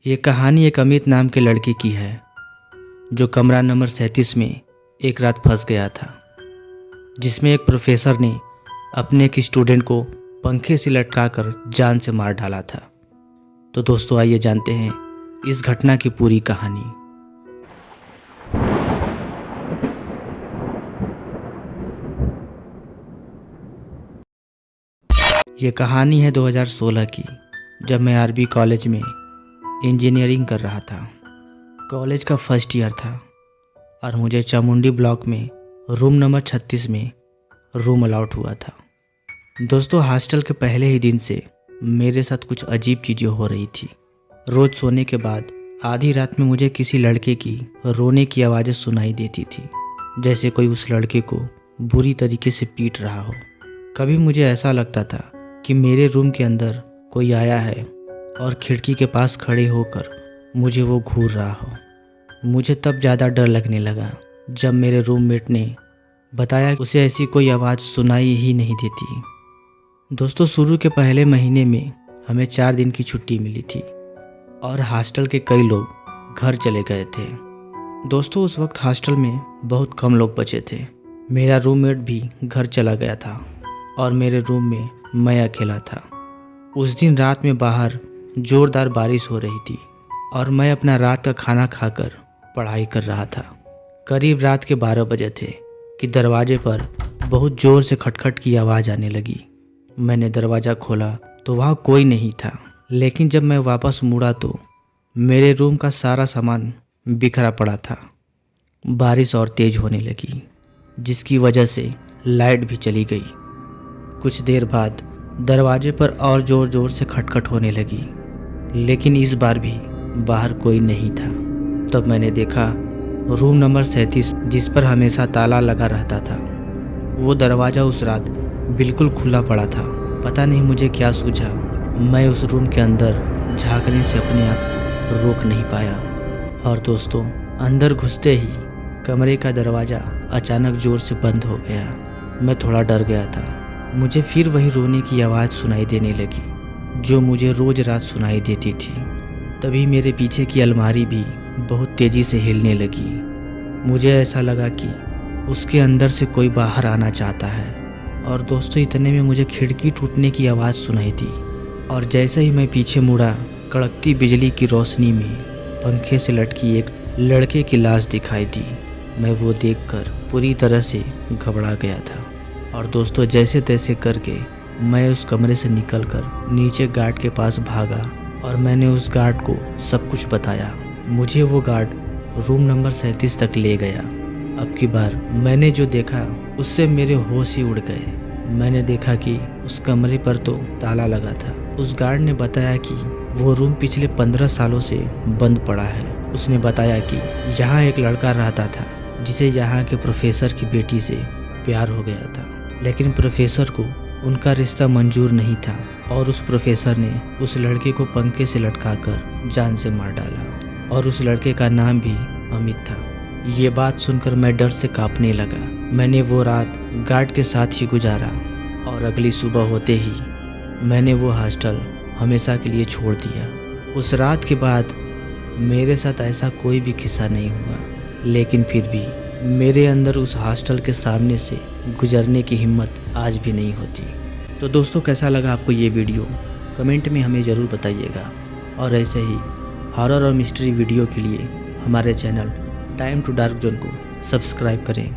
ये कहानी एक अमित नाम के लड़के की है जो कमरा नंबर 37 में एक रात फंस गया था, जिसमें एक प्रोफेसर ने अपने एक स्टूडेंट को पंखे से लटकाकर जान से मार डाला था। तो दोस्तों आइए जानते हैं इस घटना की पूरी कहानी। ये कहानी है 2016 की, जब मैं आरबी कॉलेज में इंजीनियरिंग कर रहा था। कॉलेज का फर्स्ट ईयर था और मुझे चामुंडी ब्लॉक में रूम नंबर 36 में रूम अलाउट हुआ था। दोस्तों हॉस्टल के पहले ही दिन से मेरे साथ कुछ अजीब चीज़ें हो रही थी। रोज़ सोने के बाद आधी रात में मुझे किसी लड़के की रोने की आवाज़ें सुनाई देती थी, जैसे कोई उस लड़के को बुरी तरीके से पीट रहा हो। कभी मुझे ऐसा लगता था कि मेरे रूम के अंदर कोई आया है और खिड़की के पास खड़े होकर मुझे वो घूर रहा हो। मुझे तब ज़्यादा डर लगने लगा जब मेरे रूममेट ने बताया कि उसे ऐसी कोई आवाज़ सुनाई ही नहीं देती। दोस्तों शुरू के पहले महीने में हमें 4 दिन की छुट्टी मिली थी और हॉस्टल के कई लोग घर चले गए थे। दोस्तों उस वक्त हॉस्टल में बहुत कम लोग बचे थे। मेरा रूममेट भी घर चला गया था और मेरे रूम में मैं अकेला था। उस दिन रात में बाहर ज़ोरदार बारिश हो रही थी और मैं अपना रात का खाना खाकर पढ़ाई कर रहा था। करीब रात के 12 बजे थे कि दरवाजे पर बहुत ज़ोर से खटखट की आवाज़ आने लगी। मैंने दरवाज़ा खोला तो वहाँ कोई नहीं था, लेकिन जब मैं वापस मुड़ा तो मेरे रूम का सारा सामान बिखरा पड़ा था। बारिश और तेज़ होने लगी, जिसकी वजह से लाइट भी चली गई। कुछ देर बाद दरवाजे पर और ज़ोर ज़ोर से खटखट होने लगी, लेकिन इस बार भी बाहर कोई नहीं था। तब मैंने देखा रूम नंबर 37, जिस पर हमेशा ताला लगा रहता था, वो दरवाज़ा उस रात बिल्कुल खुला पड़ा था। पता नहीं मुझे क्या सूझा, मैं उस रूम के अंदर झांकने से अपने आप को रोक नहीं पाया। और दोस्तों अंदर घुसते ही कमरे का दरवाज़ा अचानक ज़ोर से बंद हो गया। मैं थोड़ा डर गया था। मुझे फिर वही रोने की आवाज़ सुनाई देने लगी जो मुझे रोज़ रात सुनाई देती थी। तभी मेरे पीछे की अलमारी भी बहुत तेज़ी से हिलने लगी। मुझे ऐसा लगा कि उसके अंदर से कोई बाहर आना चाहता है। और दोस्तों इतने में मुझे खिड़की टूटने की आवाज़ सुनाई दी और जैसे ही मैं पीछे मुड़ा, कड़कती बिजली की रोशनी में पंखे से लटकी एक लड़के की लाश दिखाई दी। मैं वो देखकर पूरी तरह से घबरा गया था। और दोस्तों जैसे तैसे करके मैं उस कमरे से निकलकर नीचे गार्ड के पास भागा और मैंने उस गार्ड को सब कुछ बताया। मुझे वो गार्ड रूम नंबर 37 तक ले गया। अब की बार मैंने जो देखा उससे मेरे होश ही उड़ गए। मैंने देखा कि उस कमरे पर तो ताला लगा था। उस गार्ड ने बताया कि वो रूम पिछले 15 सालों से बंद पड़ा है। उसने बताया कि यहाँ एक लड़का रहता था जिसे यहाँ के प्रोफेसर की बेटी से प्यार हो गया था, लेकिन प्रोफेसर को उनका रिश्ता मंजूर नहीं था और उस प्रोफेसर ने उस लड़के को पंखे से लटकाकर जान से मार डाला और उस लड़के का नाम भी अमित था। ये बात सुनकर मैं डर से कांपने लगा। मैंने वो रात गार्ड के साथ ही गुजारा और अगली सुबह होते ही मैंने वो हॉस्टल हमेशा के लिए छोड़ दिया। उस रात के बाद मेरे साथ ऐसा कोई भी किस्सा नहीं हुआ, लेकिन फिर भी मेरे अंदर उस हॉस्टल के सामने से गुजरने की हिम्मत आज भी नहीं होती। तो दोस्तों कैसा लगा आपको ये वीडियो, कमेंट में हमें ज़रूर बताइएगा। और ऐसे ही हॉरर और मिस्ट्री वीडियो के लिए हमारे channel time to dark zone को सब्सक्राइब करें।